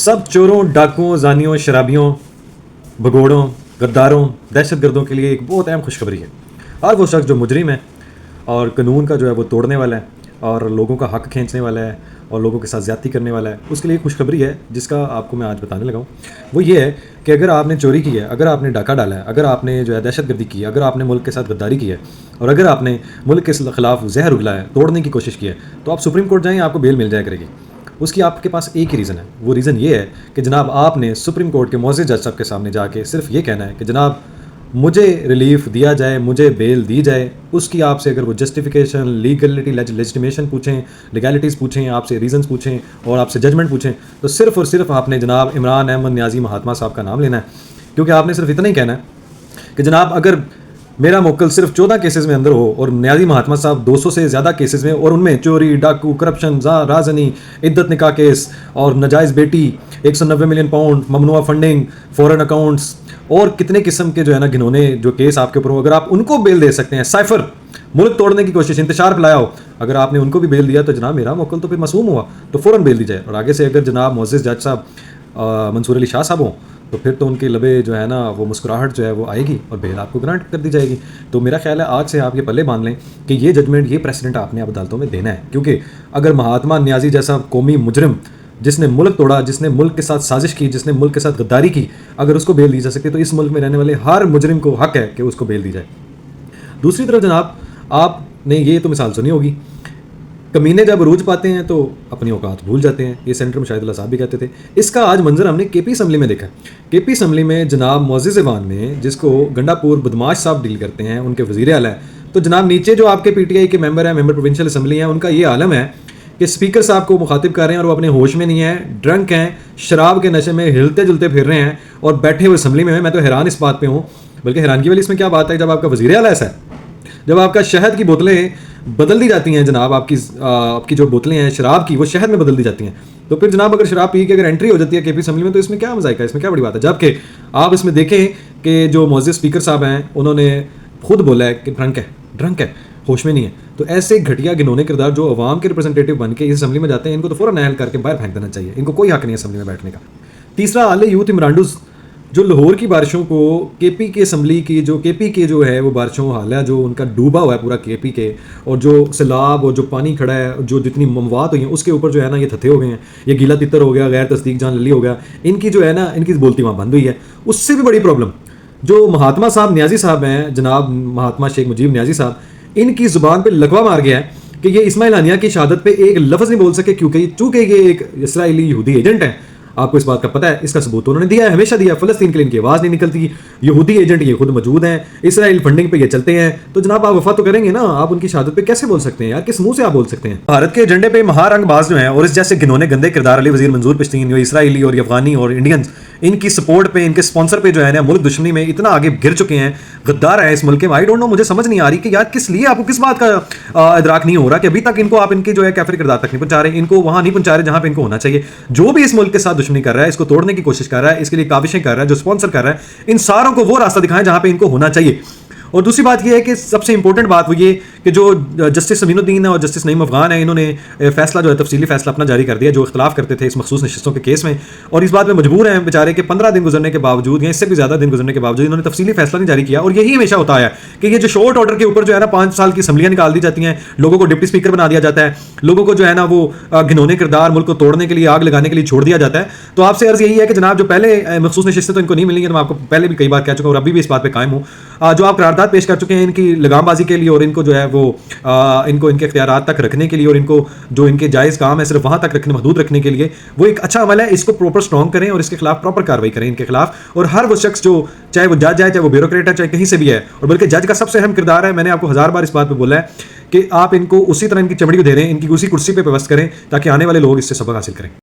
सब चोरों, डाकुओं, जानियों, शराबियों, भगोड़ों, गद्दारों, दहशत गर्दों के लिए एक बहुत अहम खुशखबरी है। हर वो शख्स जो मुजरिम है और कानून का जो है वो तोड़ने वाला है और लोगों का हक खींचने वाला है और लोगों के साथ ज़्यादती करने वाला है, उसके लिए खुशखबरी है जिसका आपको मैं आज बताने लगा हूँ। वो ये है कि अगर आपने चोरी की है, अगर आपने डाका डाला है, अगर आपने जो है दहशतगर्दी की है, अगर आपने मुल्क के साथ गद्दारी की है और अगर आपने मुल्क के ख़िलाफ़ जहर उगला है, तोड़ने की कोशिश की है, तो आप सुप्रीम कोर्ट जाएँ, आपको बेल मिल जाया करेगी। उसकी आपके पास एक ही रीज़न है, वो रीज़न ये है कि जनाब आपने सुप्रीम कोर्ट के मोअज़्ज़िज़ जज साहब के सामने जाके सिर्फ ये कहना है कि जनाब मुझे रिलीफ दिया जाए, मुझे बेल दी जाए। उसकी आपसे अगर वो जस्टिफिकेशन, लीगलिटी, लेजिटिमेशन पूछें, लीगैलिटीज़ पूछें, आपसे रीज़न्स पूछें और आपसे जजमेंट पूछें, तो सिर्फ़ और सिर्फ आपने जनाब इमरान अहमद नियाज़ी महात्मा साहब का नाम लेना है। क्योंकि आपने सिर्फ इतना ही कहना है कि जनाब अगर मेरा मोक्कल सिर्फ 14 केसेस में अंदर हो और नियाज़ी महात्मा साहब 200 से ज़्यादा केसेस में, और उनमें चोरी, डाकू, करप्शन, राजनी, इद्दत निकाह केस और नाजायज़ बेटी, 190 मिलियन पाउंड, ममनुआ फंडिंग, फॉरेन अकाउंट्स और कितने किस्म के जो है ना घिनौने जो केस आपके ऊपर हो, अगर आप उनको बेल दे सकते हैं, साइफर मुल्क तोड़ने की कोशिश, इंतशार फैलाया हो, अगर आपने उनको भी बेल दिया तो जनाब मेरा मोक्कल तो फिर मासूम हुआ, तो फ़ौरन बेल दी जाए। और आगे से अगर जनाब मुअज़्ज़िज़ जज साहब मंसूर अली शाह साहब हों तो फिर तो उनके लबे जो है ना वो मुस्कुराहट जो है वो आएगी और बेल आपको ग्रांट कर दी जाएगी। तो मेरा ख्याल है आज से आप ये पल्ले बांध लें कि ये जजमेंट, ये प्रेसिडेंट आपने अब अदालतों में देना है। क्योंकि अगर महात्मा नियाज़ी जैसा कौमी मुजरिम जिसने मुल्क तोड़ा, जिसने मुल्क के साथ साजिश की, जिसने मुल्क के साथ गद्दारी की, अगर उसको बेल दी जा सकती है तो इस मुल्क में रहने वाले हर मुजरिम को हक है कि उसको बेल दी जाए। दूसरी तरफ जनाब आपने ये तो मिसाल सुनी होगी, कमीने जब अरूज पाते हैं तो अपनी औकात भूल जाते हैं। ये सेंटर मुशाहिद साहब भी कहते थे। इसका आज मंजर हमने केपी असम्बली में देखा। केपी असम्बली में जनाब मुअज़्ज़िज़ ऐवान में, जिसको गंडापुर बदमाश साहब डील करते हैं, उनके वज़ीर आला है, तो जनाब नीचे जो आपके पीटीआई के मेंबर हैं, मेंबर प्रोविंशियल असम्बली हैं, उनका ये आलम है कि स्पीकर साहब को मुखातिब कर रहे हैं और वो अपने होश में नहीं है, ड्रंक हैं, शराब के नशे में हिलते जुलते फिर रहे हैं और बैठे हुए असम्बली में हैं। मैं तो हैरान इस बात पे हूँ, बल्कि हैरानगी वाली इसमें क्या बात है, जब आपका वज़ीर आला ऐसा है, जब आपका शहद की बोतलें बदल दी जाती हैं, जनाब आपकी जो बोतलें हैं शराब की, वो शहद में बदल दी जाती हैं, तो फिर जनाब अगर शराब पी के अगर एंट्री हो जाती है केपी असम्बली में तो इसमें क्या मज़ाइका है, इसमें क्या बड़ी बात है। जबकि आप इसमें देखें कि जो मुअज़्ज़िज़ स्पीकर साहब हैं उन्होंने खुद बोला है कि ड्रंक है, होश में नहीं है। तो ऐसे घटिया घिनौने किरदार जो अवाम के रिप्रेजेंटेटिव बन के इस असम्बली में जाते हैं, इनको तो फ़ौरन नाअहल करके बाहर फेंक देना चाहिए। इनको कोई हक नहीं है असम्बली में बैठने का। तीसरा आले यूथ इमरानडूज़, जो लाहौर की बारिशों को केपी के असम्बली की जो केपी के जो है वो बारिशों हाल है, जो उनका डूबा हुआ है पूरा केपी के, और जो सैलाब और जो पानी खड़ा है, जो जितनी ममवात हुई हैं उसके ऊपर जो है ना ये थथे हो गए हैं, ये गीला तितर हो गया, गैर तस्दीक जान लली हो गया, इनकी जो है ना इनकी बोलती वहाँ बंद हुई है। उससे भी बड़ी प्रॉब्लम जो महात्मा साहब नियाज़ी साहब हैं, जनाब महात्मा शेख मुजीब नियाज़ी साहब, इनकी ज़ुबान पर लकवा मार गया है कि ये इस्माइल हानिया की शहादत पे एक लफ्ज़ नहीं बोल सके क्योंकि चूँकि ये एक इसराइली यहूदी एजेंट है। आपको इस बात का पता है, इसका सबूत तो उन्होंने दिया है, हमेशा दिया। फ़लस्तीन के लिए इनकी आवाज़ नहीं निकलती, यहूदी एजेंट ये खुद मौजूद हैं, इसराइल फंडिंग पे ये चलते हैं, तो जनाब आप वफा तो करेंगे ना, आप उनकी शहादत पे कैसे बोल सकते हैं यार, किस मुंह से आप बोल सकते हैं। भारत के एजेंडे पे महारंगबाज जो हैं और इस जैसे घिनौने गंदे किरदार अली वज़ीर मंजूर पश्तीन, जो इसराइली और अफगानी और इंडियंस, इनकी सपोर्ट पे, इनके स्पॉन्सर पे जो है ना मुल्क दुश्मनी में इतना आगे गिर चुके हैं, गद्दार है इस मुल्क के। आई डोंट नो, मुझे समझ नहीं आ रही कि यार किस लिए, आपको किस बात का इदराक नहीं हो रहा कि अभी तक इनको आप इनके जो है काफिर किरदार तक नहीं पहुंचा रहे, इनको वहां नहीं पहुंचा रहे जहां पे इनको होना चाहिए। जो भी इस मुल्क के साथ दुश्मनी कर रहा है, इसको तोड़ने की कोशिश कर रहा है, इसके लिए काविशें कर रहा है, जो स्पॉन्सर कर रहा है, इन सारों को वो रास्ता दिखाएं जहां पे इनको होना चाहिए। और दूसरी बात यह है कि सबसे इंपॉर्टेंट बात वो ये कि जो जस्टिस अमीनुद्दीन है और जस्टिस नईम अफगान है, इन्होंने फैसला जो है तफसीली फैसला अपना जारी कर दिया जो इख्तलाफ करते थे इस मखसूस नशिस्तों के केस में, और इस बात में मजबूर हैं बेचारे कि 15 दिन गुजरने के बावजूद या इससे भी ज़्यादा दिन गुजरने के बावजूद इन्होंने तफसीली फैसला नहीं जारी किया। और यही हमेशा होता है कि ये जो शॉर्ट ऑर्डर के ऊपर जो है ना 5 साल की असम्बलियाँ निकाल दी जाती हैं, लोगों को डिप्टी स्पीकर बना दिया जाता है, लोगों को जो है ना वो घिनौने किरदार मुल्क को तोड़ने के लिए, आग लगाने के लिए छोड़ दिया जाता है। तो आपसे अर्ज़ यही है कि जनाब जो पहले मखसूस नशिस्तें तो इनको नहीं मिलेंगी, तो मैं आपको पहले भी कई बार कह चुका हूँ और अभी भी इस बात पर कायम हूँ। जो आप करारदाद पेश कर चुके हैं इनकी लगामबाजी के लिए और इनको जो है वो इनको इनके इख्तियारात तक रखने के लिए और इनको जो इनके जायज़ काम है सिर्फ वहाँ तक रखने, महदूद रखने के लिए, वो एक अच्छा अमल है। इसको प्रॉपर स्ट्रॉन्ग करें और इसके खिलाफ प्रॉपर कार्रवाई करें इनके खिलाफ। और हर वो शख्स जो चाहे वो जज है, चाहे वो ब्यूरोक्रेट है, चाहे कहीं से भी है, और बल्कि जज का सबसे अहम किरदार है, मैंने आपको 1000 बार इस बात पर बोला है कि आप इनको उसी तरह इनकी चमड़ी को दे रहे हैं, इनकी उसी कुर्सी पर व्यवस्था करें ताकि आने वाले लोग इससे सबक हासिल करें।